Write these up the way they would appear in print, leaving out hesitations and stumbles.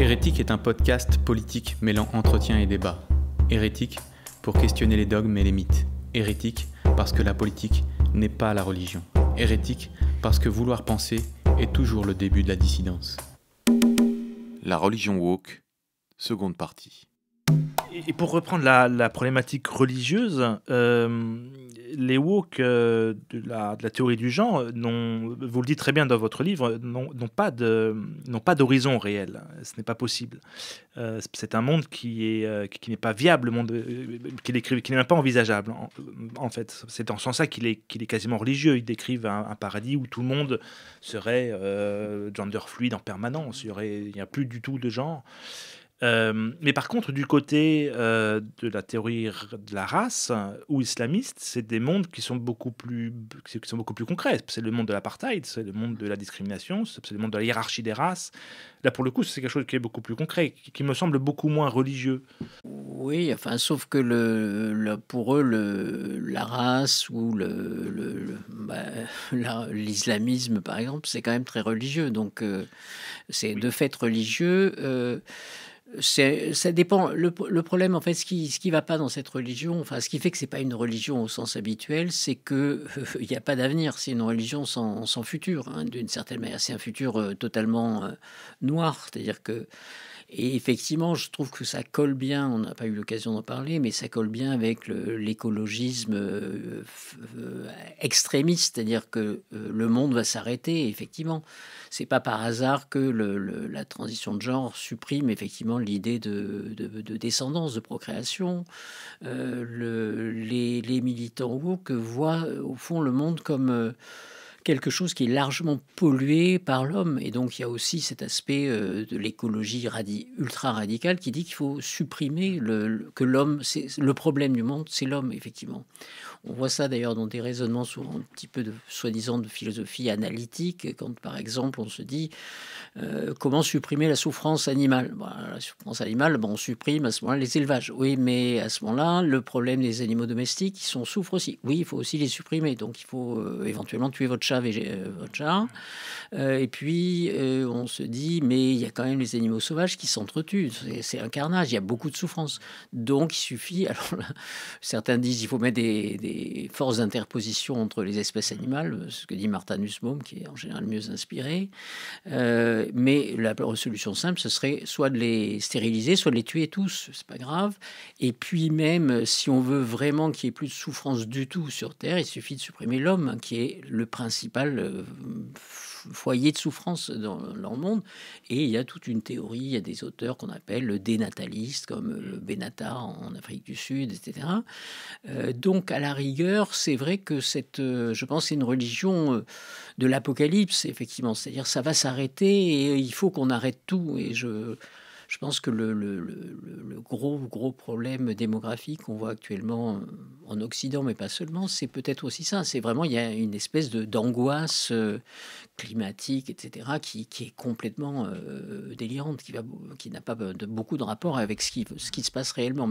Hérétique est un podcast politique mêlant entretien et débat. Hérétique pour questionner les dogmes et les mythes. Hérétique parce que la politique n'est pas la religion. Hérétique parce que vouloir penser est toujours le début de la dissidence. La religion woke, seconde partie. Et pour reprendre la problématique religieuse, les woke de la théorie du genre, vous le dites très bien dans votre livre, n'ont pas d'horizon réel. Ce n'est pas possible. C'est un monde qui n'est pas viable, le monde qu'il écrivent, qui n'est même pas envisageable. En fait, c'est dans ce sens-là qu'il est quasiment religieux. Ils décrivent un paradis où tout le monde serait gender fluide en permanence. Il n'y a plus du tout de genre. Mais par contre, du côté de la théorie de la race ou islamiste, c'est des mondes qui sont beaucoup plus concrets. C'est le monde de l'apartheid, c'est le monde de la discrimination, c'est le monde de la hiérarchie des races. Là, pour le coup, c'est quelque chose qui est beaucoup plus concret, qui me semble beaucoup moins religieux. Oui, enfin, sauf que pour eux, la race ou l'islamisme, par exemple, c'est quand même très religieux. Donc, c'est de fait religieux. Ça dépend. Le problème, en fait, ce qui va pas dans cette religion, enfin, ce qui fait que c'est pas une religion au sens habituel, c'est que il n'y a pas d'avenir. C'est une religion sans futur, hein, d'une certaine manière. C'est un futur totalement noir. C'est-à-dire que, et effectivement, je trouve que ça colle bien. On n'a pas eu l'occasion d'en parler, mais ça colle bien avec l'écologisme extrémiste, c'est-à-dire que le monde va s'arrêter. Effectivement, c'est pas par hasard que la transition de genre supprime effectivement l'idée de descendance, de procréation. Les militants woke voient au fond le monde comme quelque chose qui est largement pollué par l'homme. Et donc, il y a aussi cet aspect de l'écologie ultra radicale qui dit qu'il faut supprimer que l'homme, c'est le problème du monde, c'est l'homme, effectivement. On voit ça d'ailleurs dans des raisonnements souvent un petit peu soi-disant de philosophie analytique, quand par exemple on se dit comment supprimer la souffrance animale. La souffrance animale, on supprime à ce moment-là les élevages. Oui, mais à ce moment-là, le problème des animaux domestiques, ils souffrent aussi. Oui, il faut aussi les supprimer. Donc il faut éventuellement tuer votre chat. Et puis on se dit, mais il y a quand même les animaux sauvages qui s'entretuent. C'est un carnage, il y a beaucoup de souffrance. Donc il suffit, alors là, certains disent il faut mettre des forces d'interposition entre les espèces animales, ce que dit Martha Nussbaum, qui est en général mieux inspiré. Mais la solution simple, ce serait soit de les stériliser, soit de les tuer tous, c'est pas grave. Et puis même, si on veut vraiment qu'il n'y ait plus de souffrance du tout sur Terre, il suffit de supprimer l'homme, qui est le principal foyer de souffrance dans le monde. Et il y a toute une théorie, il y a des auteurs qu'on appelle dénatalistes, comme Benatar en Afrique du Sud, etc. Donc, à la rigueur, c'est vrai que je pense, c'est une religion de l'apocalypse, effectivement. C'est-à-dire, ça va s'arrêter et il faut qu'on arrête tout. Et je pense que le gros problème démographique qu'on voit actuellement en Occident, mais pas seulement, c'est peut-être aussi ça. C'est vraiment, il y a une espèce d'angoisse climatique, etc., qui est complètement délirante, qui n'a pas beaucoup de rapport avec ce qui se passe réellement.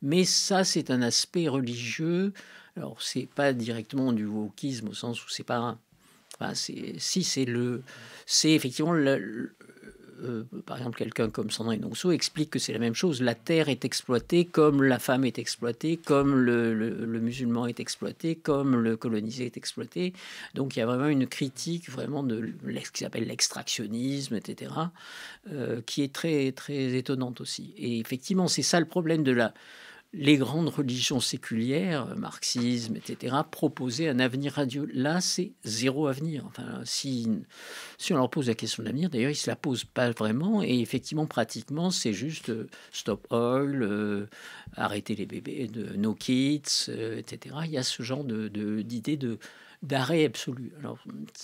Mais ça, c'est un aspect religieux. Alors, c'est pas directement du wokisme au sens où c'est pas... Enfin, c'est effectivement... par exemple, quelqu'un comme Sandrine Rousseau explique que c'est la même chose. La terre est exploitée comme la femme est exploitée, comme le musulman est exploité, comme le colonisé est exploité. Donc, il y a vraiment une critique vraiment de ce qu'ils appellent l'extractionnisme, etc., qui est très, très étonnante aussi. Et effectivement, c'est ça le problème les grandes religions séculières, marxisme, etc., proposaient un avenir radieux. Là, c'est zéro avenir. Enfin, si on leur pose la question de l'avenir, d'ailleurs, ils ne se la posent pas vraiment. Et effectivement, pratiquement, c'est juste stop oil, arrêter les bébés, no kids, etc. Il y a ce genre d'idée d'arrêt absolu. Alors,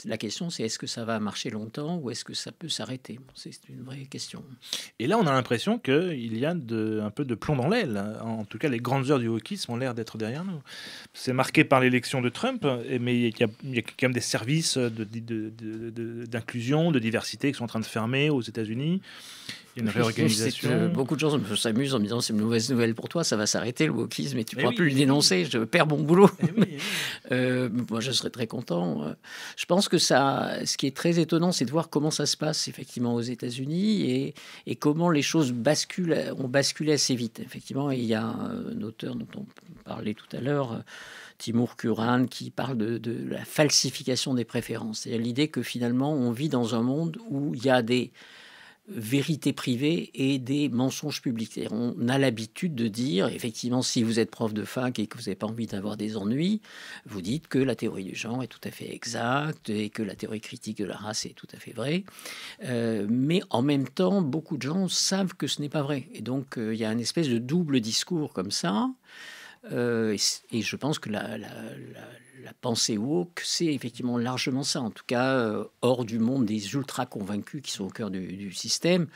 la question, c'est est-ce que ça va marcher longtemps ou est-ce que ça peut s'arrêter? C'est une vraie question. Et là, on a l'impression qu'il y a un peu de plomb dans l'aile. En tout cas, les grandes heures du wokisme ont l'air d'être derrière nous. C'est marqué par l'élection de Trump, mais il y a quand même des services d'inclusion, de diversité qui sont en train de fermer aux États-Unis. Il y a une réorganisation. Beaucoup de gens s'amusent en me disant c'est une mauvaise nouvelle pour toi, ça va s'arrêter le wokisme et tu ne pourras plus le dénoncer, je perds mon boulot. Moi, je serais très content. Je pense que ce qui est très étonnant, c'est de voir comment ça se passe effectivement aux États-Unis et comment les choses ont basculé assez vite. Effectivement, il y a un auteur dont on parlait tout à l'heure, Timur Kuran, qui parle de la falsification des préférences. C'est-à-dire l'idée que finalement, on vit dans un monde où il y a des vérités privées et des mensonges publics. C'est-à-dire, on a l'habitude de dire, effectivement, si vous êtes prof de fac et que vous n'avez pas envie d'avoir des ennuis, vous dites que la théorie du genre est tout à fait exacte et que la théorie critique de la race est tout à fait vraie. Mais en même temps, beaucoup de gens savent que ce n'est pas vrai. Et donc, il y a une espèce de double discours comme ça. Et je pense que la pensée woke, c'est effectivement largement ça, en tout cas hors du monde des ultra convaincus qui sont au cœur du système.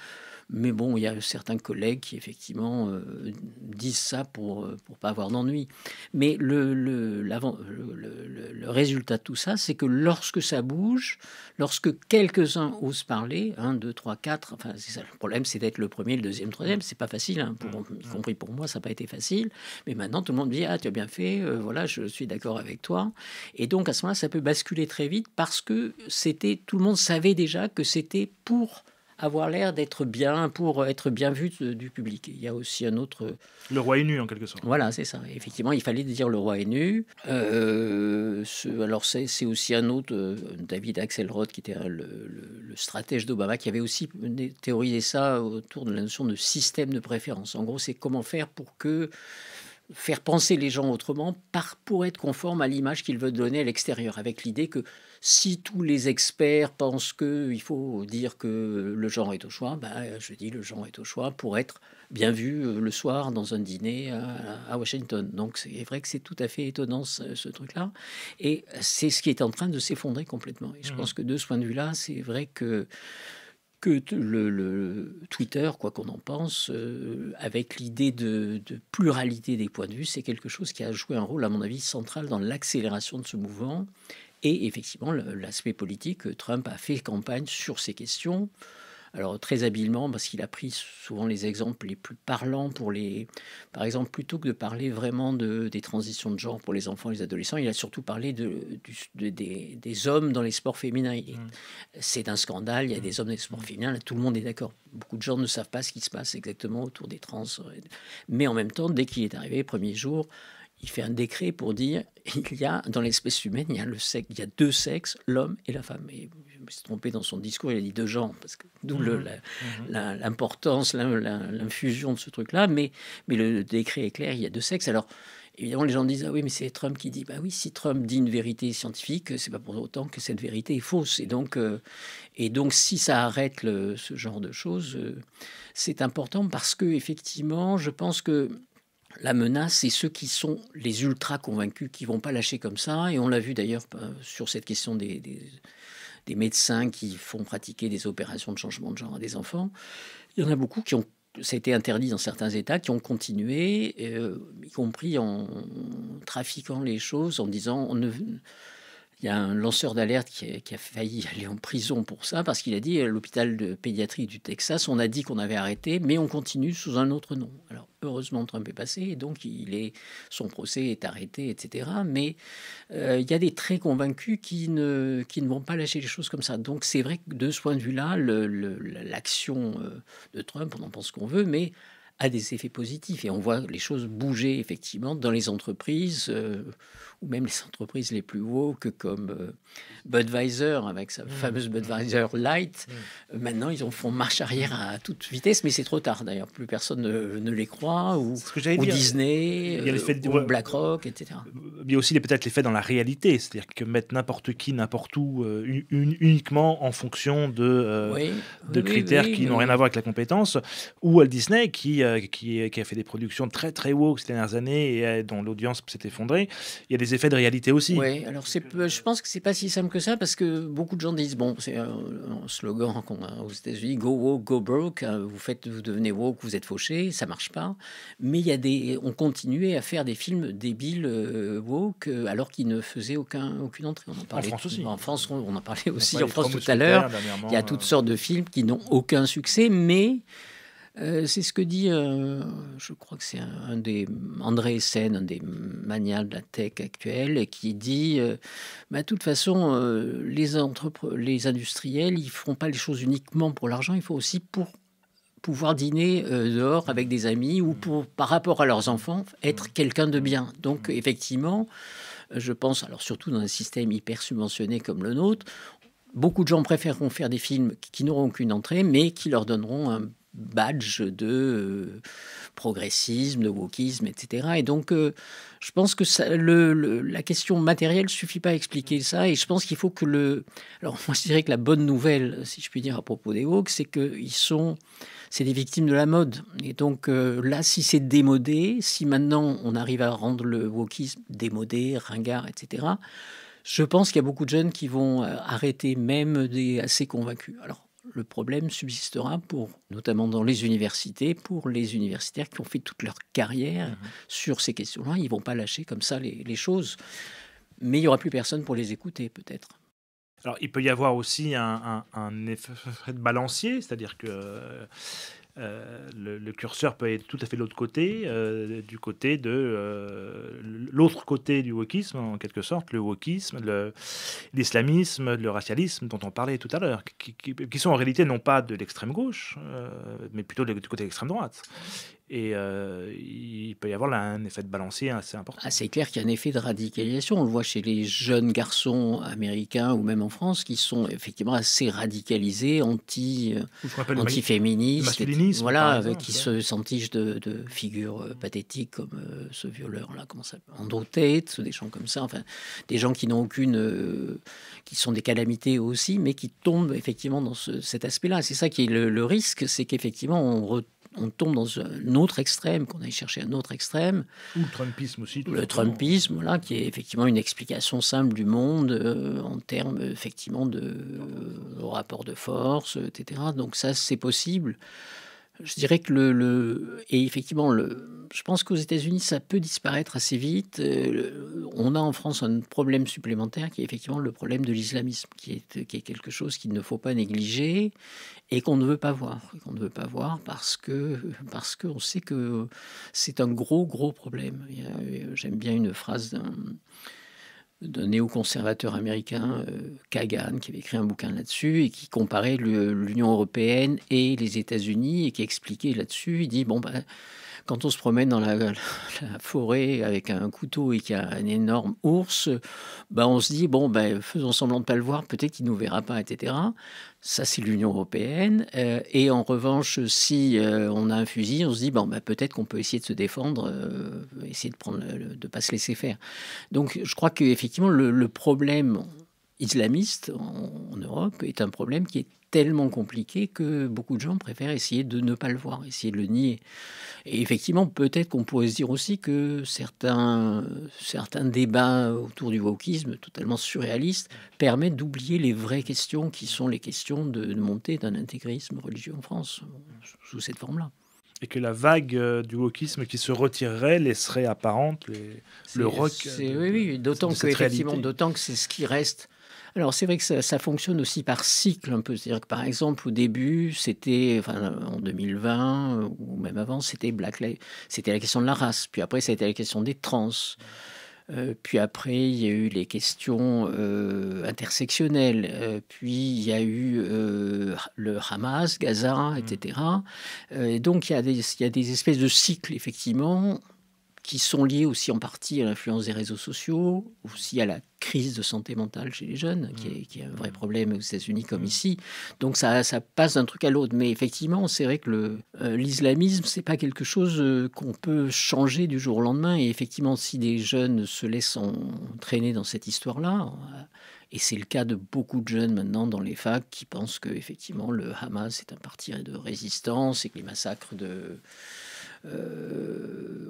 Mais bon, il y a certains collègues qui effectivement disent ça pour pas avoir d'ennui. Mais le résultat de tout ça, c'est que lorsque ça bouge, lorsque quelques-uns osent parler, 1, 2, 3, 4, enfin c'est ça le problème, c'est d'être le premier, le deuxième, le troisième. C'est pas facile, y compris pour moi, ça n'a pas été facile. Mais maintenant, tout le monde dit ah tu as bien fait, voilà, je suis d'accord avec toi. Et donc à ce moment-là, ça peut basculer très vite parce que tout le monde savait déjà que c'était pour avoir l'air d'être bien, pour être bien vu du public. Il y a aussi un autre... Le roi est nu, en quelque sorte. Voilà, c'est ça. Effectivement, il fallait dire le roi est nu. Alors, c'est aussi un autre, David Axelrod, qui était le stratège d'Obama, qui avait aussi théorisé ça autour de la notion de système de préférence. En gros, c'est comment faire faire penser les gens autrement pour être conforme à l'image qu'ils veulent donner à l'extérieur, avec l'idée que si tous les experts pensent qu'il faut dire que le genre est au choix, je dis le genre est au choix pour être bien vu le soir dans un dîner à Washington. Donc c'est vrai que c'est tout à fait étonnant ce truc-là. Et c'est ce qui est en train de s'effondrer complètement. Et je pense que de ce point de vue-là, c'est vrai que le Twitter, quoi qu'on en pense, avec l'idée de pluralité des points de vue, c'est quelque chose qui a joué un rôle, à mon avis, central dans l'accélération de ce mouvement. Et effectivement, l'aspect politique, Trump a fait campagne sur ces questions. Alors très habilement, parce qu'il a pris souvent les exemples les plus parlants par exemple, plutôt que de parler vraiment des transitions de genre pour les enfants et les adolescents, il a surtout parlé des hommes dans les sports féminins. C'est un scandale, il y a des hommes dans les sports féminins, là, tout le monde est d'accord. Beaucoup de gens ne savent pas ce qui se passe exactement autour des trans. Mais en même temps, dès qu'il est arrivé, premier jour, il fait un décret pour dire il y a dans l'espèce humaine, il y a deux sexes, l'homme et la femme. Et je me suis trompé dans son discours, il a dit deux genres, parce que d'où l'importance, l'infusion de ce truc-là. Mais le décret est clair, il y a deux sexes. Alors évidemment, les gens disent ah oui, mais c'est Trump qui dit oui, si Trump dit une vérité scientifique, c'est pas pour autant que cette vérité est fausse. Et donc si ça arrête ce genre de choses, c'est important parce que effectivement, je pense que la menace, c'est ceux qui sont les ultra convaincus, qui vont pas lâcher comme ça. Et on l'a vu d'ailleurs sur cette question des médecins qui font pratiquer des opérations de changement de genre à des enfants. Il y en a beaucoup ça a été interdit dans certains États, qui ont continué, y compris en trafiquant les choses, en disant il y a un lanceur d'alerte qui a failli aller en prison pour ça, parce qu'il a dit à l'hôpital de pédiatrie du Texas, on a dit qu'on avait arrêté, mais on continue sous un autre nom. Alors, heureusement, Trump est passé, et donc son procès est arrêté, etc. Mais il y a des très convaincus qui ne vont pas lâcher les choses comme ça. Donc, c'est vrai que de ce point de vue-là, l'action de Trump, on en pense qu'on veut, mais a des effets positifs. Et on voit les choses bouger, effectivement, dans les entreprises, ou même les entreprises les plus woke, comme Budweiser, avec sa fameuse Budweiser Light. Maintenant, ils font marche arrière à toute vitesse, mais c'est trop tard, d'ailleurs. Plus personne ne les croit, ou Disney, ou BlackRock, etc. Il y a aussi peut-être l'effet dans la réalité, c'est-à-dire que mettre n'importe qui, n'importe où, uniquement en fonction de critères qui n'ont rien à voir avec la compétence, ou Walt Disney, qui a fait des productions très très woke ces dernières années et dont l'audience s'est effondrée. Il y a des effets de réalité aussi. Oui, alors je pense que c'est pas si simple que ça, parce que beaucoup de gens disent, bon, c'est un slogan qu'on a aux États-Unis, go woke, go broke, vous devenez woke, vous êtes fauché, ça marche pas. Mais on continuait à faire des films débiles woke, woke, alors qu'ils ne faisaient aucune entrée. On en parlait, France aussi. En France, on en parlait aussi parlait en France des tout à l'heure. dernièrement, Il y a toutes sortes de films qui n'ont aucun succès, mais c'est ce que dit, je crois que c'est un des André Essen, un des magnats de la tech actuelle, et qui dit, de toute façon, les industriels, ils feront pas les choses uniquement pour l'argent, il faut aussi pour pouvoir dîner dehors avec des amis ou par rapport à leurs enfants, être quelqu'un de bien. Donc, effectivement, je pense, alors surtout dans un système hyper subventionné comme le nôtre, beaucoup de gens préféreront faire des films qui n'auront aucune entrée, mais qui leur donneront un badge de progressisme, de wokisme, etc. Et donc, je pense que la question matérielle suffit pas à expliquer ça. Et je pense qu'il faut que Alors, moi, je dirais que la bonne nouvelle, si je puis dire, à propos des woke, c'est que c'est des victimes de la mode. Et donc, là, si c'est démodé, si maintenant on arrive à rendre le wokisme démodé, ringard, etc., je pense qu'il y a beaucoup de jeunes qui vont arrêter, même des assez convaincus. Alors, le problème subsistera notamment dans les universités, pour les universitaires qui ont fait toute leur carrière sur ces questions-là. Ils ne vont pas lâcher comme ça les choses. Mais il n'y aura plus personne pour les écouter, peut-être. Alors, il peut y avoir aussi un effet de balancier, c'est-à-dire que le curseur peut être tout à fait de l'autre côté, du côté de l'autre côté du wokisme, en quelque sorte, le wokisme, l'islamisme, le racialisme dont on parlait tout à l'heure, qui sont en réalité non pas de l'extrême gauche, mais plutôt du côté de l'extrême droite. Et il peut y avoir là un effet de balancier assez important. C'est clair qu'il y a un effet de radicalisation. On le voit chez les jeunes garçons américains ou même en France qui sont effectivement assez radicalisés, anti-féministes, voilà, qui se sentigent de figures pathétiques comme ce violeur-là, comment ça s'appelle, Andrew Tate, des gens comme ça, enfin, des gens qui n'ont qui sont des calamités aussi, mais qui tombent effectivement dans cet aspect-là. C'est ça qui est le risque, c'est qu'effectivement on tombe dans un autre extrême, qu'on aille chercher un autre extrême. Ou le Trumpisme aussi. Le Trumpisme, voilà, qui est effectivement une explication simple du monde en termes effectivement de rapport de force, etc. Donc ça, c'est possible. Je dirais que et effectivement, je pense qu'aux États-Unis, ça peut disparaître assez vite. On a en France un problème supplémentaire qui est effectivement le problème de l'islamisme, qui est quelque chose qu'il ne faut pas négliger et qu'on ne veut pas voir. Parce qu'on sait que c'est un gros problème. J'aime bien une phrase d'un néoconservateur américain, Kagan, qui avait écrit un bouquin là-dessus et qui comparait l'Union européenne et les États-Unis et qui expliquait là-dessus. Il dit, quand on se promène dans la forêt avec un couteau et qu'il y a un énorme ours, on se dit, faisons semblant de ne pas le voir, peut-être qu'il ne nous verra pas, etc. Ça, c'est l'Union européenne. Et en revanche, si on a un fusil, on se dit, peut-être qu'on peut essayer de se défendre, essayer de ne pas se laisser faire. Donc, je crois qu'effectivement, le problème islamiste en Europe est un problème qui est tellement compliqué que beaucoup de gens préfèrent essayer de ne pas le voir, essayer de le nier. Et effectivement, peut-être qu'on pourrait se dire aussi que certains débats autour du wokisme totalement surréalistes permettent d'oublier les vraies questions qui sont les questions de montée d'un intégrisme religieux en France, sous cette forme-là. Et que la vague du wokisme qui se retirerait laisserait apparente le rock. Oui, d'autant que c'est ce qui reste. Alors c'est vrai que ça fonctionne aussi par cycle un peu, c'est-à-dire que par exemple au début c'était, en 2020 ou même avant, c'était c'était la question de la race, puis après ça a été la question des trans, puis après il y a eu les questions intersectionnelles, puis il y a eu le Hamas, Gaza, etc. Et donc il y a des espèces de cycles effectivement qui sont liés aussi en partie à l'influence des réseaux sociaux, aussi à la crise de santé mentale chez les jeunes, qui est un vrai problème aux États-Unis comme ici. Donc ça passe d'un truc à l'autre. Mais effectivement, c'est vrai que l'islamisme, c'est pas quelque chose qu'on peut changer du jour au lendemain. Et effectivement, si des jeunes se laissent entraîner dans cette histoire-là, et c'est le cas de beaucoup de jeunes maintenant dans les facs qui pensent que effectivement le Hamas est un parti de résistance et que les massacres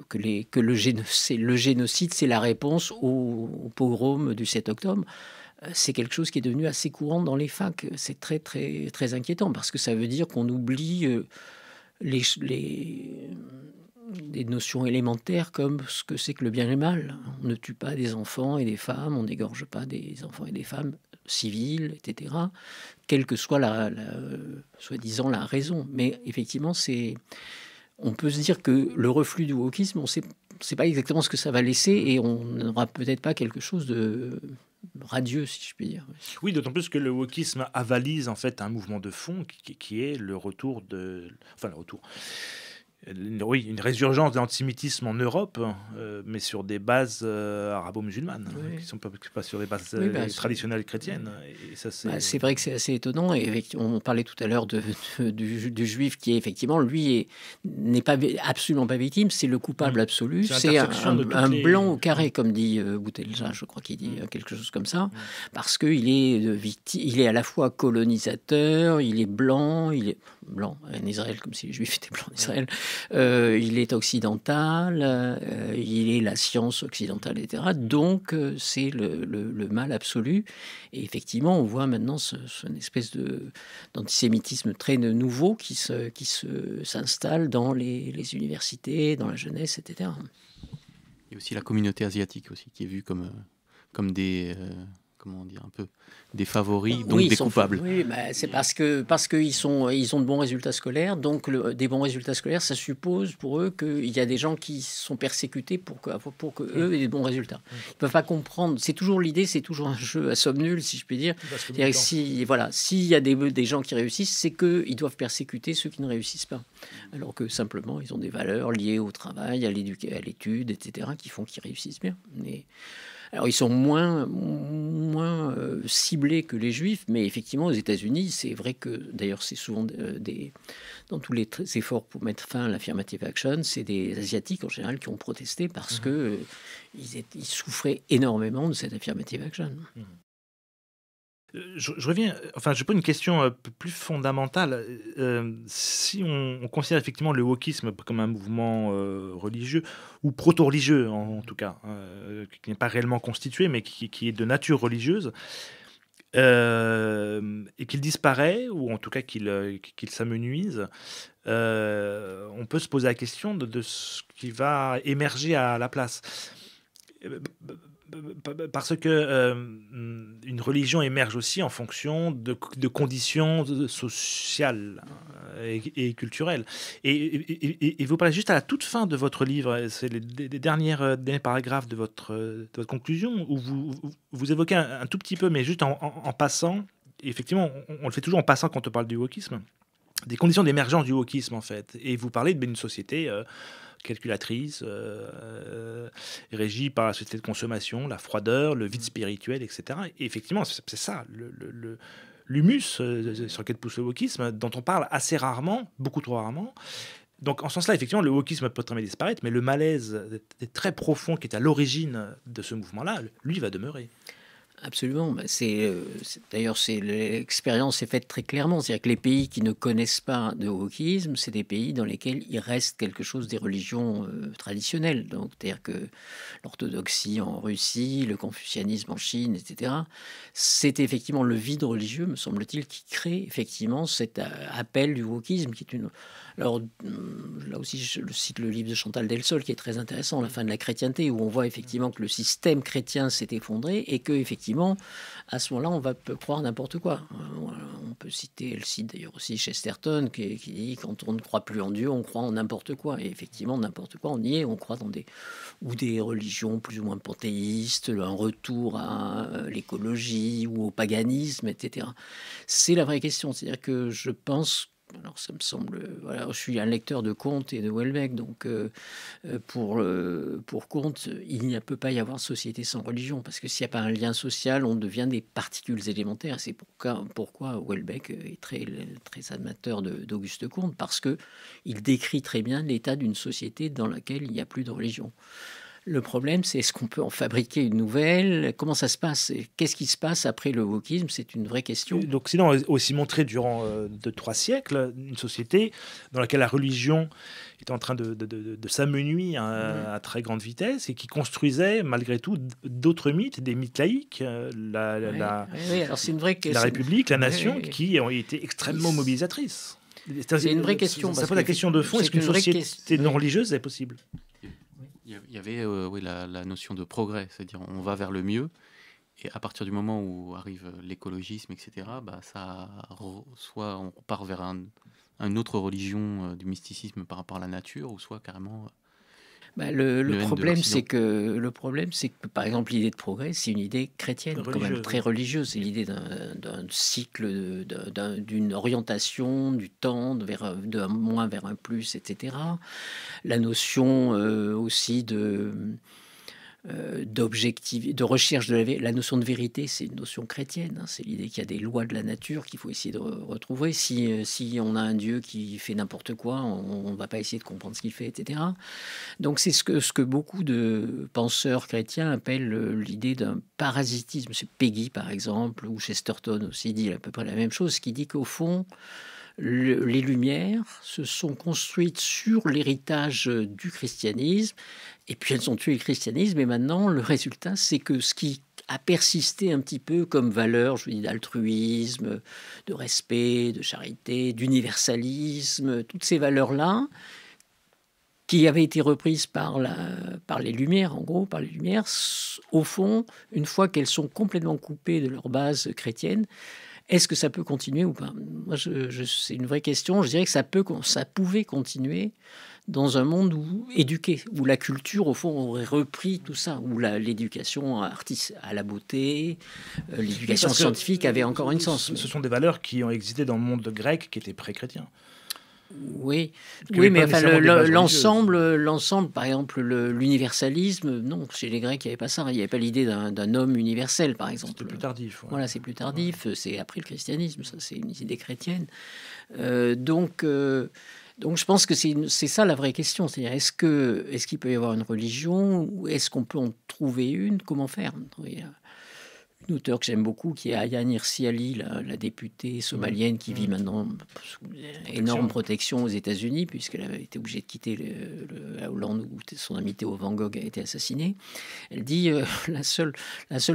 que le génocide, c'est la réponse au pogrom du 7 octobre. C'est quelque chose qui est devenu assez courant dans les facs. C'est très, très, très inquiétant parce que ça veut dire qu'on oublie des notions élémentaires comme ce que c'est que le bien et le mal. On ne tue pas des enfants et des femmes, on n'égorge pas des enfants et des femmes civils, etc., quelle que soit soi-disant la raison. Mais effectivement, on peut se dire que le reflux du wokisme, on sait pas exactement ce que ça va laisser et on n'aura peut-être pas quelque chose de radieux, si je puis dire. Oui, d'autant plus que le wokisme avalise en fait un mouvement de fond qui est le retour une résurgence de l'antisémitisme en Europe, mais sur des bases arabo-musulmanes, qui ne sont pas sur des bases traditionnelles chrétiennes. Et ça, c'est vrai que c'est assez étonnant. Et on parlait tout à l'heure du juif qui, effectivement, lui, n'est absolument pas victime, c'est le coupable absolu. C'est un blanc au carré, comme dit Boutelja, je crois qu'il dit quelque chose comme ça, parce qu'il il est à la fois colonisateur, il est blanc en Israël, comme si les juifs étaient blancs en Israël. Il est occidental, il est la science occidentale, etc. Donc, c'est le mal absolu. Et effectivement, on voit maintenant une espèce d'antisémitisme très nouveau qui s'installe dans les universités, dans la jeunesse, etc. Il y a aussi la communauté asiatique aussi, qui est vue comme des... comment dire, un peu des favoris, donc des coupables. Oui, c'est parce qu'ils ont de bons résultats scolaires. Donc, des bons résultats scolaires, ça suppose pour eux qu'il y a des gens qui sont persécutés pour que eux aient des bons résultats. Ils ne peuvent pas comprendre. C'est toujours l'idée, c'est toujours un jeu à somme nulle, si je puis dire. C'est-à-dire que s'il y a des gens qui réussissent, c'est qu'ils doivent persécuter ceux qui ne réussissent pas. Alors que simplement, ils ont des valeurs liées au travail, à l'étude, etc., qui font qu'ils réussissent bien. Alors, ils sont moins ciblés que les Juifs, mais effectivement, aux États-Unis, c'est vrai que, d'ailleurs, c'est souvent dans tous les efforts pour mettre fin à l'affirmative action, c'est des Asiatiques en général qui ont protesté parce que ils souffraient énormément de cette affirmative action. Je reviens, je pose une question plus fondamentale. Si on considère effectivement le wokisme comme un mouvement religieux, ou proto-religieux en tout cas, qui n'est pas réellement constitué, mais qui est de nature religieuse, et qu'il disparaît, ou en tout cas qu'il s'amenuise, on peut se poser la question de ce qui va émerger à la place. Parce que une religion émerge aussi en fonction de conditions sociales et culturelles. Et vous parlez juste à la toute fin de votre livre, c'est les derniers paragraphes de votre conclusion, où vous évoquez un tout petit peu, mais juste en passant, effectivement, on le fait toujours en passant quand on parle du wokisme, des conditions d'émergence du wokisme, en fait. Et vous parlez d'une société calculatrice, régie par la société de consommation, la froideur, le vide spirituel, etc. Et effectivement, c'est ça, l'humus sur lequel pousse le wokisme, dont on parle assez rarement, beaucoup trop rarement. Donc, en ce sens-là, effectivement, le wokisme peut très bien disparaître, mais le malaise très profond qui est à l'origine de ce mouvement-là, lui, va demeurer. Absolument. D'ailleurs, l'expérience est faite très clairement. C'est-à-dire que les pays qui ne connaissent pas de wokisme, c'est des pays dans lesquels il reste quelque chose des religions traditionnelles. Donc, c'est-à-dire que l'orthodoxie en Russie, le confucianisme en Chine, etc., c'est effectivement le vide religieux, me semble-t-il, qui crée effectivement cet appel du wokisme, qui est une... Alors, là aussi, je cite le livre de Chantal Delsol, qui est très intéressant, La fin de la chrétienté, où on voit effectivement que le système chrétien s'est effondré et que, effectivement, à ce moment-là, on peut croire n'importe quoi. On peut citer, elle cite d'ailleurs aussi Chesterton, qui dit « Quand on ne croit plus en Dieu, on croit en n'importe quoi ». Et effectivement, n'importe quoi, on y est, on croit dans des religions plus ou moins panthéistes, un retour à l'écologie ou au paganisme, etc. C'est la vraie question. C'est-à-dire que je pense... Alors ça me semble... Voilà, je suis un lecteur de Comte et de Houellebecq, donc pour Comte, il ne peut pas y avoir société sans religion, parce que s'il n'y a pas un lien social, on devient des particules élémentaires. C'est pourquoi Houellebecq est très, très amateur d'Auguste Comte, parce qu'il décrit très bien l'état d'une société dans laquelle il n'y a plus de religion. Le problème, c'est est-ce qu'on peut en fabriquer une nouvelle? Comment ça se passe? Qu'est-ce qui se passe après le wokisme? C'est une vraie question. L'Occident a aussi montré durant 2-3 siècles une société dans laquelle la religion était en train de s'amenuire à très grande vitesse et qui construisait malgré tout d'autres mythes, des mythes laïques, alors c'est une vraie la République, la nation, qui ont été extrêmement mobilisatrices. C'est une vraie question. Ça pose la question de fond, est-ce qu'une société non religieuse est possible? Il y avait la notion de progrès, c'est-à-dire on va vers le mieux, et à partir du moment où arrive l'écologisme, etc., soit on part vers une autre religion du mysticisme par rapport à la nature, ou soit carrément... Le problème, c'est que, par exemple, l'idée de progrès, c'est une idée chrétienne, quand même très religieuse. C'est l'idée d'un cycle, d'une orientation du temps d'un moins vers un plus, etc. La notion aussi de recherche de la notion de vérité, c'est une notion chrétienne, hein. C'est l'idée qu'il y a des lois de la nature qu'il faut essayer de retrouver. Si on a un Dieu qui fait n'importe quoi, on ne va pas essayer de comprendre ce qu'il fait, etc. Donc c'est ce que beaucoup de penseurs chrétiens appellent l'idée d'un parasitisme. C'est Peggy, par exemple, ou Chesterton aussi dit à peu près la même chose, qui dit qu'au fond, les Lumières se sont construites sur l'héritage du christianisme, et puis elles ont tué le christianisme, et maintenant le résultat, c'est que ce qui a persisté un petit peu comme valeur, je dis d'altruisme, de respect, de charité, d'universalisme, toutes ces valeurs-là, qui avaient été reprises par les Lumières, en gros, par les Lumières, au fond, une fois qu'elles sont complètement coupées de leur base chrétienne, est-ce que ça peut continuer ou pas? Moi, c'est une vraie question. Je dirais que ça pouvait continuer dans un monde éduqué, où la culture, au fond, aurait repris tout ça, où l'éducation à la beauté, l'éducation scientifique avait encore une sens. Ce sont des valeurs qui ont existé dans le monde grec, qui était pré-chrétien. Oui, mais enfin, l'ensemble, par exemple, l'universalisme, non, chez les Grecs, il n'y avait pas ça. Il n'y avait pas l'idée d'un homme universel, par exemple. C'était plus tardif. Ouais. Voilà, c'est plus tardif. Ouais. C'est après le christianisme, ça, c'est une idée chrétienne. Donc, je pense que c'est ça la vraie question. C'est-à-dire, est-ce qu'il peut y avoir une religion, ou est-ce qu'on peut en trouver une? Comment faire? Une auteure que j'aime beaucoup, qui est Ayaan Hirsi Ali, la députée somalienne qui vit maintenant sous énorme protection aux États-Unis, puisqu'elle avait été obligée de quitter la Hollande où son ami Theo Van Gogh a été assassiné. Elle dit la seule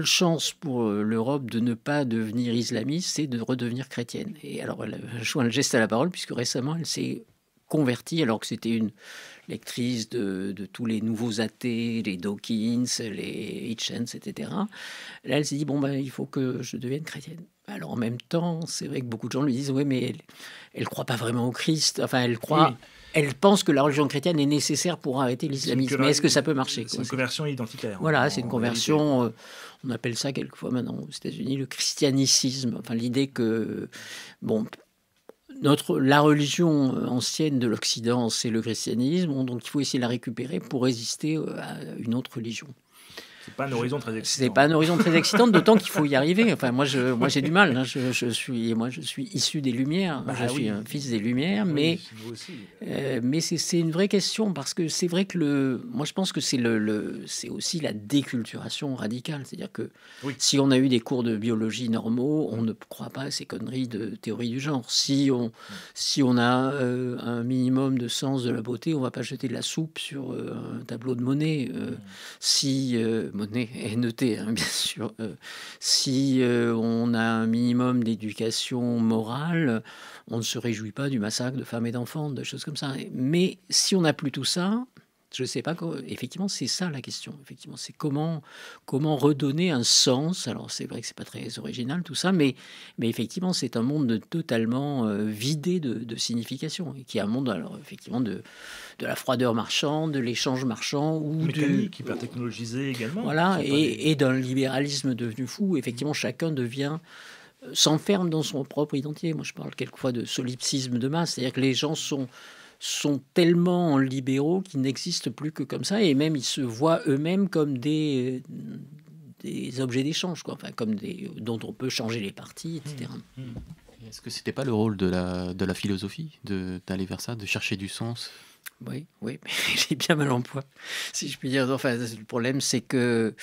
chance pour l'Europe de ne pas devenir islamiste, c'est de redevenir chrétienne. Et alors, elle a joint le geste à la parole, puisque récemment, elle s'est convertie, alors que c'était une lectrice de tous les nouveaux athées, les Dawkins, les Hitchens, etc. Là, elle s'est dit, il faut que je devienne chrétienne. Alors, en même temps, c'est vrai que beaucoup de gens lui disent, oui, mais elle ne croit pas vraiment au Christ. Enfin, elle croit... Oui. Elle pense que la religion chrétienne est nécessaire pour arrêter l'islamisme. Mais est-ce que ça peut marcher? C'est une conversion identitaire. Voilà, c'est une conversion... on appelle ça quelquefois maintenant aux États-Unis le christianicisme. Enfin, l'idée que... la religion ancienne de l'Occident, c'est le christianisme, donc il faut essayer de la récupérer pour résister à une autre religion. C'est pas un horizon très excitant. C'est pas un horizon très excitant, d'autant qu'il faut y arriver. Enfin, moi j'ai du mal. Hein. Je suis issu des Lumières. Je suis un fils des Lumières, mais c'est une vraie question parce que c'est vrai que moi je pense que c'est aussi la déculturation radicale. C'est-à-dire que si on a eu des cours de biologie normaux, on ne croit pas à ces conneries de théorie du genre. Si on a un minimum de sens de la beauté, on va pas jeter de la soupe sur un tableau de Monet. Monet est noté, hein, bien sûr. Si on a un minimum d'éducation morale, on ne se réjouit pas du massacre de femmes et d'enfants, de choses comme ça. Mais si on n'a plus tout ça, je ne sais pas. Effectivement, c'est ça la question. Effectivement, c'est comment redonner un sens. Alors, c'est vrai que c'est pas très original tout ça, mais effectivement, c'est un monde totalement vidé de signification, et qui est un monde, alors effectivement, de la froideur marchande, de l'échange marchand, ou mécanique, hyper technologisé également. Voilà, et d'un libéralisme devenu fou. Effectivement, chacun s'enferme dans son propre identité. Moi, je parle quelquefois de solipsisme de masse, c'est-à-dire que les gens sont tellement libéraux qu'ils n'existent plus que comme ça, et même ils se voient eux-mêmes comme des objets d'échange, quoi. Enfin, comme dont on peut changer les parties, etc. Est-ce que c'était pas le rôle de la philosophie d'aller vers ça, de chercher du sens? Oui, mais j'ai bien mal en point, si je puis dire. Enfin, le problème, c'est que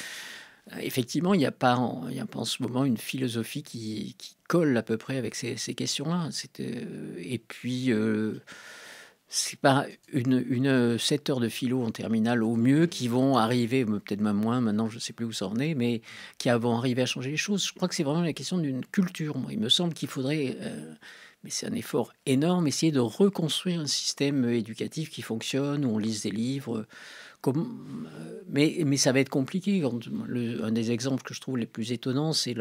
effectivement, il n'y a pas en ce moment une philosophie qui colle à peu près avec ces questions-là. Et puis c'est pas une 7 heures de philo en terminale au mieux qui vont arriver, peut-être même moins, maintenant je ne sais plus où ça en est, mais qui vont arriver à changer les choses. Je crois que c'est vraiment la question d'une culture. Moi, il me semble qu'il faudrait mais c'est un effort énorme, essayer de reconstruire un système éducatif qui fonctionne, où on lise des livres. Mais ça va être compliqué. Un des exemples que je trouve les plus étonnants, c'est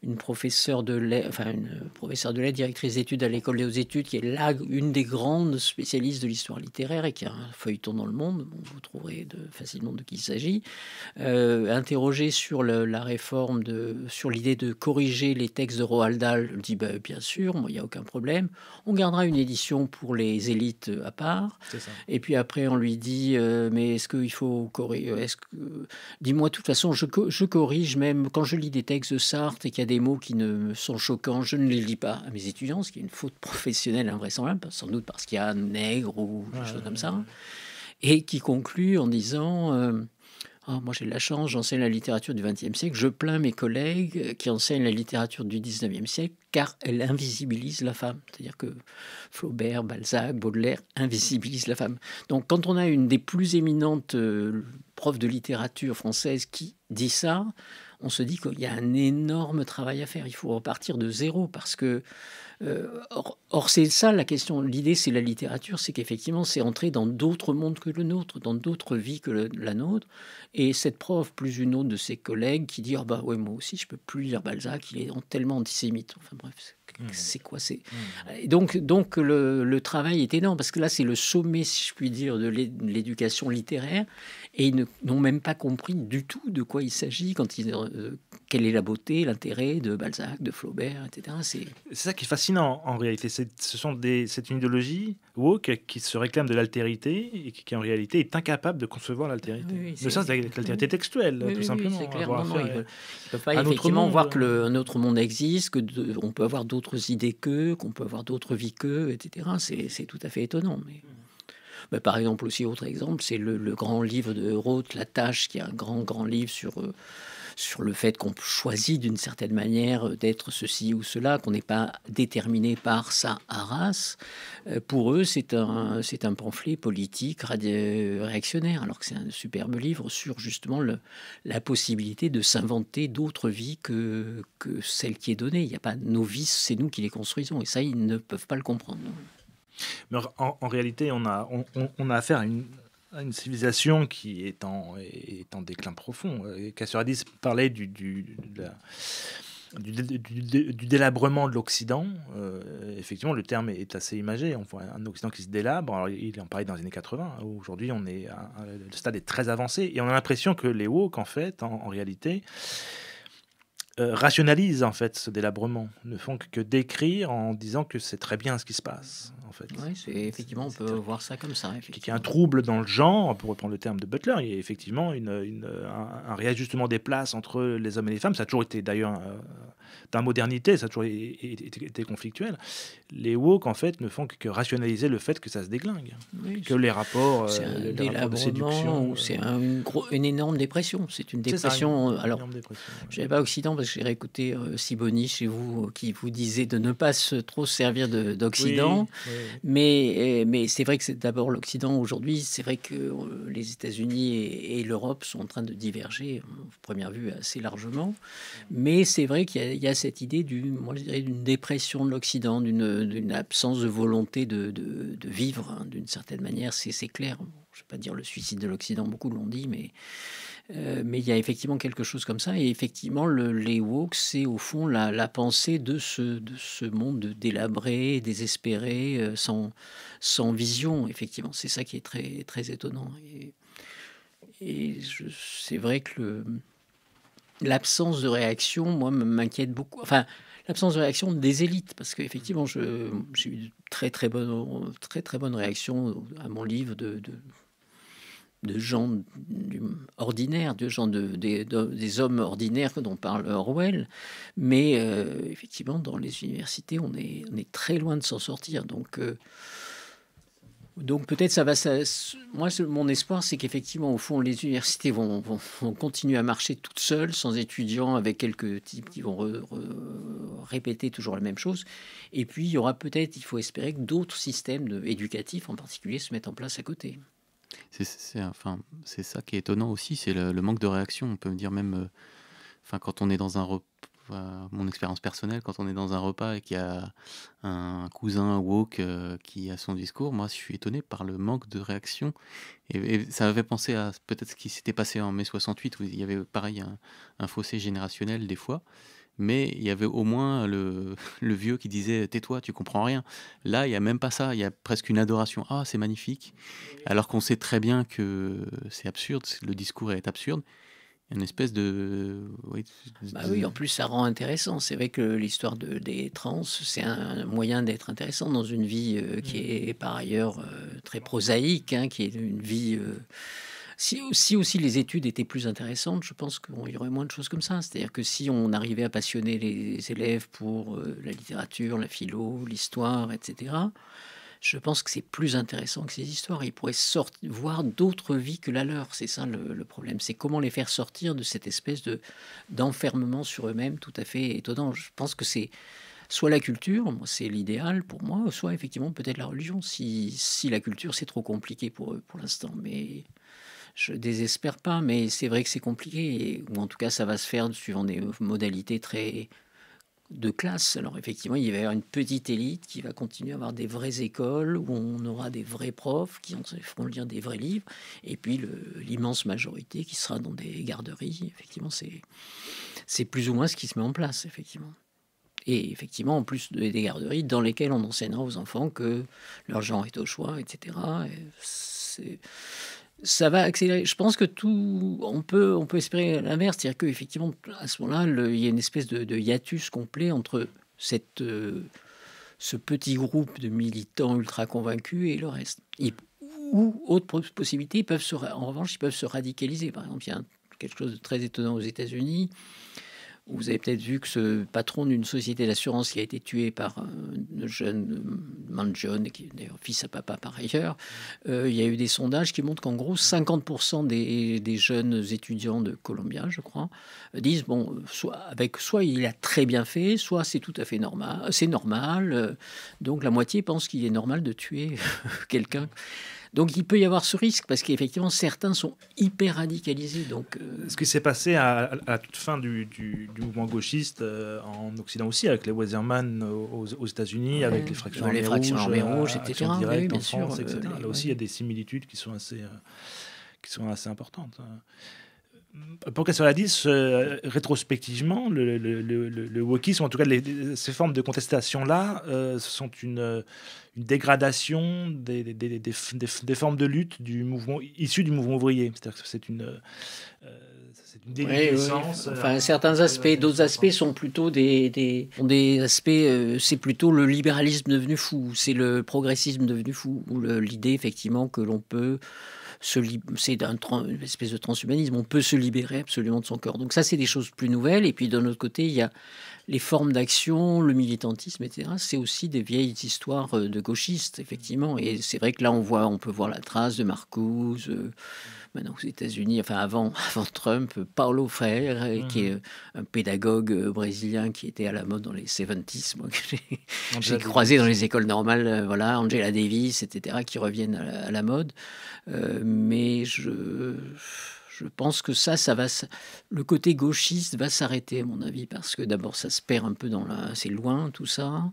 une professeure de lettres, directrice d'études à l'école des études, qui est là une des grandes spécialistes de l'histoire littéraire et qui a un feuilleton dans Le Monde. Bon, vous trouverez facilement de qui il s'agit. Interrogée sur la réforme, sur l'idée de corriger les textes de Roald Dahl, elle dit bien sûr, il n'y a aucun problème. On gardera une édition pour les élites à part. C'est ça. Et puis après, on lui dit mais est-ce qu'il faut corriger dis-moi, de toute façon, je corrige même quand je lis des textes de Sartre et qu'il y a des mots qui me sont choquants, je ne les lis pas à mes étudiants, ce qui est une faute professionnelle invraisemblable, sans doute parce qu'il y a nègre ou des choses comme ça. Et qui conclut en disant moi j'ai de la chance, j'enseigne la littérature du XXe siècle, je plains mes collègues qui enseignent la littérature du XIXe siècle car elle invisibilise la femme. C'est-à-dire que Flaubert, Balzac, Baudelaire invisibilisent la femme. Donc quand on a une des plus éminentes profs de littérature française qui dit ça, on se dit qu'il y a un énorme travail à faire. Il faut repartir de zéro parce que or c'est ça la question. L'idée, c'est la littérature, c'est qu'effectivement, c'est entrer dans d'autres mondes que le nôtre, dans d'autres vies que la nôtre. Et cette prof, plus une autre de ses collègues, qui dit ouais, moi aussi, je peux plus lire Balzac, il est tellement antisémite. Enfin bref, c'est quoi Et donc le travail est énorme parce que là, c'est le sommet, si je puis dire, de l'éducation littéraire. Et ils n'ont même pas compris du tout de quoi il s'agit quelle est la beauté, l'intérêt de Balzac, de Flaubert, etc. C'est ça qui est fascinant en réalité. C'est une idéologie woke qui se réclame de l'altérité et qui en réalité est incapable de concevoir l'altérité. Ne serait-ce que l'altérité textuelle, tout simplement. C'est clair. Ils ne peuvent pas effectivement voir qu'un autre monde existe, qu'on peut avoir d'autres idées qu'on peut avoir d'autres vies etc. C'est tout à fait étonnant. Mais par exemple, aussi, autre exemple, c'est le grand livre de Roth, La Tâche, qui est un grand livre sur le fait qu'on choisit d'une certaine manière d'être ceci ou cela, qu'on n'est pas déterminé par sa race. Pour eux, c'est un pamphlet politique réactionnaire, alors que c'est un superbe livre sur justement la possibilité de s'inventer d'autres vies que celle qui est donnée. Il n'y a pas nos vies, c'est nous qui les construisons, et ça, ils ne peuvent pas le comprendre. Mais en réalité, on a affaire à une civilisation qui est en déclin profond. Castoriadis parlait du délabrement de l'Occident. Effectivement, le terme est assez imagé. On voit un Occident qui se délabre. Alors, il en parlait dans les années 80. Aujourd'hui, le stade est très avancé. Et on a l'impression que les woke, en fait, en réalité, rationalisent en fait ce délabrement, ne font que décrire en disant que c'est très bien ce qui se passe. En fait. Oui, effectivement, on peut voir ça comme ça. Qu'il y a un trouble dans le genre, pour reprendre le terme de Butler, il y a effectivement un réajustement des places entre les hommes et les femmes. Ça a toujours été d'ailleurs dans la modernité, ça a toujours été conflictuel. Les woke, en fait, ne font que rationaliser le fait que ça se déglingue, que les rapports de séduction... C'est une énorme dépression. C'est une dépression... Alors, je n'avais pas Occident parce que j'ai réécouté Sibony chez vous, qui vous disait de ne pas trop se servir d'Occident. Oui. Mais c'est vrai que c'est d'abord l'Occident aujourd'hui. C'est vrai que les États-Unis et l'Europe sont en train de diverger, à première vue, assez largement. Mais c'est vrai qu'il y a cette idée moi je dirais d'une dépression de l'Occident, d'une absence de volonté de vivre, hein, d'une certaine manière. C'est clair. Je ne vais pas dire le suicide de l'Occident, beaucoup l'ont dit, mais il y a effectivement quelque chose comme ça. Et effectivement, les woke, c'est au fond la pensée de ce monde délabré, désespéré, sans vision. Effectivement, c'est ça qui est très, très étonnant. Et c'est vrai que l'absence de réaction, moi, m'inquiète beaucoup. Enfin, l'absence de réaction des élites, parce qu'effectivement, j'ai eu de très, très bonnes réactions à mon livre de gens ordinaires, des hommes ordinaires dont parle Orwell. Mais effectivement, dans les universités, on est très loin de s'en sortir. Donc peut-être moi, mon espoir, c'est qu'effectivement, au fond, les universités vont continuer à marcher toutes seules, sans étudiants, avec quelques types qui vont répéter toujours la même chose. Et puis, il faut espérer que d'autres systèmes éducatifs, en particulier, se mettent en place à côté. C'est ça qui est étonnant aussi, c'est le manque de réaction. On peut me dire même, quand on est dans un mon expérience personnelle, quand on est dans un repas et qu'il y a un cousin woke qui a son discours, moi je suis étonné par le manque de réaction. Et ça m'avait pensé à peut-être ce qui s'était passé en mai 68, où il y avait pareil un fossé générationnel des fois. Mais il y avait au moins le vieux qui disait tais-toi, tu comprends rien. Là, il n'y a même pas ça. Il y a presque une adoration. Ah, c'est magnifique. Alors qu'on sait très bien que c'est absurde, le discours est absurde. Il y a une espèce de. Oui, Bah oui, en plus, ça rend intéressant. C'est vrai que l'histoire des trans, c'est un moyen d'être intéressant dans une vie qui est par ailleurs très prosaïque, hein, qui est une vie. Si aussi les études étaient plus intéressantes, je pense qu'il y aurait moins de choses comme ça. C'est-à-dire que si on arrivait à passionner les élèves pour la littérature, la philo, l'histoire, etc., je pense que c'est plus intéressant que ces histoires. Ils pourraient voir d'autres vies que la leur. C'est ça le problème. C'est comment les faire sortir de cette espèce d'enfermement sur eux-mêmes tout à fait étonnant. Je pense que c'est soit la culture, moi, c'est l'idéal pour moi, soit effectivement peut-être la religion, si la culture c'est trop compliqué pour eux pour l'instant. Mais je désespère pas, mais c'est vrai que c'est compliqué, ou en tout cas ça va se faire suivant des modalités très de classe. Alors effectivement, il va y avoir une petite élite qui va continuer à avoir des vraies écoles où on aura des vrais profs qui feront lire des vrais livres, et puis l'immense majorité qui sera dans des garderies. Effectivement, c'est plus ou moins ce qui se met en place, effectivement. Et effectivement, en plus des garderies dans lesquelles on enseignera aux enfants que leur genre est au choix, etc. Ça va accélérer. Je pense que on peut espérer l'inverse, c'est-à-dire qu'effectivement, à ce moment-là, il y a une espèce de hiatus complet entre ce petit groupe de militants ultra convaincus et le reste. Ou autre possibilité, en revanche, ils peuvent se radicaliser. Par exemple, il y a quelque chose de très étonnant aux États-Unis. Vous avez peut-être vu que ce patron d'une société d'assurance qui a été tué par un jeune Mangione, qui est d'ailleurs fils à papa par ailleurs, il y a eu des sondages qui montrent qu'en gros 50% des jeunes étudiants de Columbia, je crois, disent bon, soit il a très bien fait, soit c'est tout à fait normal, c'est normal. Donc la moitié pense qu'il est normal de tuer quelqu'un. Donc il peut y avoir ce risque parce qu'effectivement certains sont hyper radicalisés. Donc ce qui s'est passé à la toute fin du mouvement gauchiste en Occident aussi, avec les Weserman aux États-Unis, avec les fractions armées rouges, etc. Directe, bien en France, sûr, etc. Là aussi, il y a des similitudes qui sont assez importantes. Pour qu'à cela dise, rétrospectivement, le wokisme, en tout cas ces formes de contestation-là, sont une dégradation des formes de lutte issues du mouvement ouvrier. C'est-à-dire que c'est une déliquescence. Oui. Enfin, certains aspects, d'autres aspects sont plutôt des aspects, c'est plutôt le libéralisme devenu fou, c'est le progressisme devenu fou, ou l'idée effectivement que l'on peut c'est une espèce de transhumanisme. On peut se libérer absolument de son corps. Donc ça, c'est des choses plus nouvelles. Et puis d'un autre côté, il y a les formes d'action, le militantisme, etc. C'est aussi des vieilles histoires de gauchistes, effectivement. Et c'est vrai que là, on peut voir la trace de Marcuse. Maintenant aux États-Unis, enfin avant Trump, Paulo Freire, qui est un pédagogue brésilien qui était à la mode dans les 70s, moi, que j'ai croisé dans les écoles normales, voilà, Angela Davis, etc., qui reviennent à la mode. Mais je pense que ça va, le côté gauchiste va s'arrêter, à mon avis, parce que d'abord, ça se perd un peu c'est loin, tout ça.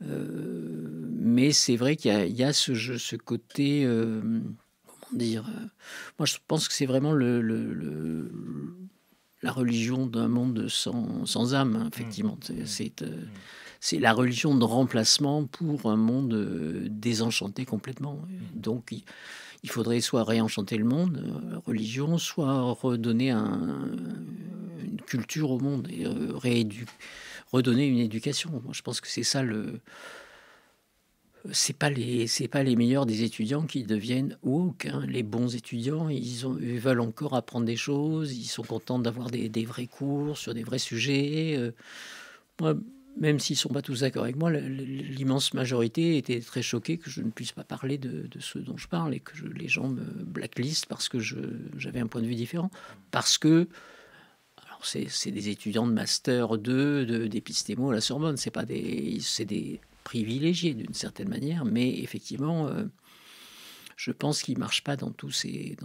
Mais c'est vrai qu'il y a ce côté... moi je pense que c'est vraiment la religion d'un monde sans âme, hein, effectivement. C'est la religion de remplacement pour un monde désenchanté complètement. Donc il faudrait soit réenchanter le monde, religion, soit redonner une culture au monde et redonner une éducation. Moi je pense que c'est ça c'est pas les meilleurs des étudiants qui deviennent woke, hein. Les bons étudiants, ils veulent encore apprendre des choses, ils sont contents d'avoir des vrais cours sur des vrais sujets. Moi, même s'ils sont pas tous d'accord avec moi, l'immense majorité était très choquée que je ne puisse pas parler de ce dont je parle et que les gens me blacklistent parce que j'avais un point de vue différent. Parce que alors c'est des étudiants de master 2 d'épistémo à la Sorbonne, c'est des privilégiés d'une certaine manière, mais effectivement, je pense qu'ils ne marchent pas dans toutes ces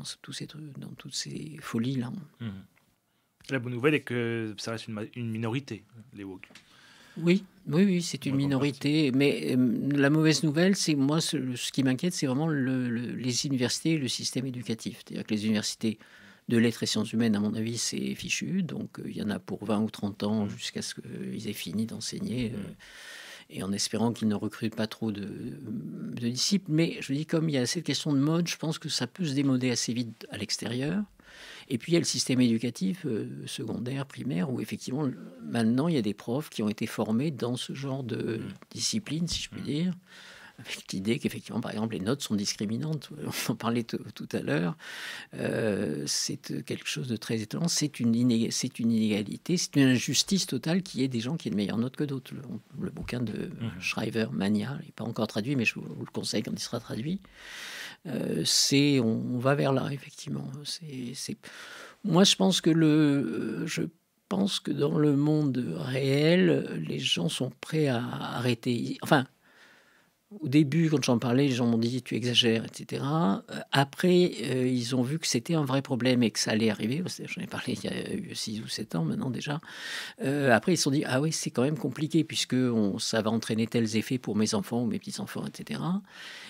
folies-là. La bonne nouvelle est que ça reste une minorité, les woke. Oui, c'est une Moi, minorité. Mais la mauvaise nouvelle, c'est moi, ce qui m'inquiète, c'est vraiment les universités et le système éducatif. C'est-à-dire que les universités de lettres et sciences humaines, à mon avis, c'est fichu. Donc, il y en a pour 20 ou 30 ans jusqu'à ce qu'ils aient fini d'enseigner. Et en espérant qu'ils ne recrutent pas trop de disciples. Mais je dis, comme il y a cette question de mode, je pense que ça peut se démoder assez vite à l'extérieur. Et puis il y a le système éducatif secondaire, primaire, où effectivement, maintenant, il y a des profs qui ont été formés dans ce genre de discipline, si je puis dire, avec l'idée qu'effectivement, par exemple, les notes sont discriminantes. On en parlait tout à l'heure. C'est quelque chose de très étonnant. C'est une inégalité, c'est une injustice totale qu'il y ait des gens qui aient de meilleures notes que d'autres. Le bouquin de Shriver, Mania, il n'est pas encore traduit, mais je vous le conseille quand il sera traduit. On va vers là, effectivement. Moi, je pense que dans le monde réel, les gens sont prêts à arrêter. Enfin, au début, quand j'en parlais, les gens m'ont dit tu exagères, etc. Après, ils ont vu que c'était un vrai problème et que ça allait arriver. J'en ai parlé il y a eu 6 ou 7 ans maintenant déjà. Après, ils se sont dit ah oui, c'est quand même compliqué puisque ça va entraîner tels effets pour mes enfants ou mes petits-enfants, etc.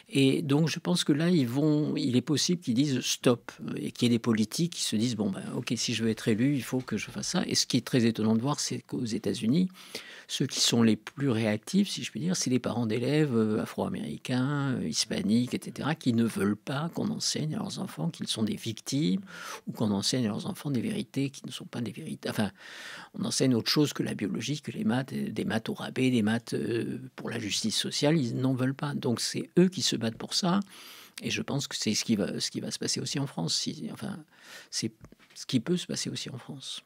Et donc, je pense que là, il est possible qu'ils disent stop et qu'il y ait des politiques qui se disent bon, ben, ok, si je veux être élu, il faut que je fasse ça. Et ce qui est très étonnant de voir, c'est qu'aux États-Unis, ceux qui sont les plus réactifs, si je puis dire, c'est les parents d'élèves afro-américains, hispaniques, etc., qui ne veulent pas qu'on enseigne à leurs enfants qu'ils sont des victimes ou qu'on enseigne à leurs enfants des vérités qui ne sont pas des vérités. Enfin, on enseigne autre chose que la biologie, que les maths, des maths au rabais, des maths pour la justice sociale, ils n'en veulent pas. Donc c'est eux qui se battent pour ça. Et je pense que c'est ce qui va se passer aussi en France. C'est ce qui peut se passer aussi en France.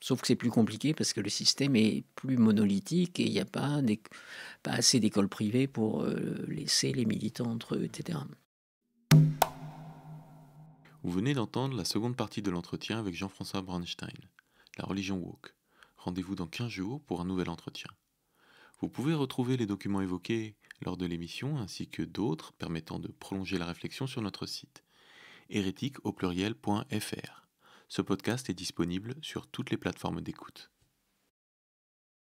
Sauf que c'est plus compliqué parce que le système est plus monolithique et il n'y a pas assez d'écoles privées pour laisser les militants entre eux, etc. Vous venez d'entendre la seconde partie de l'entretien avec Jean-François Bronstein, La religion woke. Rendez-vous dans 15 jours pour un nouvel entretien. Vous pouvez retrouver les documents évoqués lors de l'émission ainsi que d'autres permettant de prolonger la réflexion sur notre site hérétique.fr. Ce podcast est disponible sur toutes les plateformes d'écoute.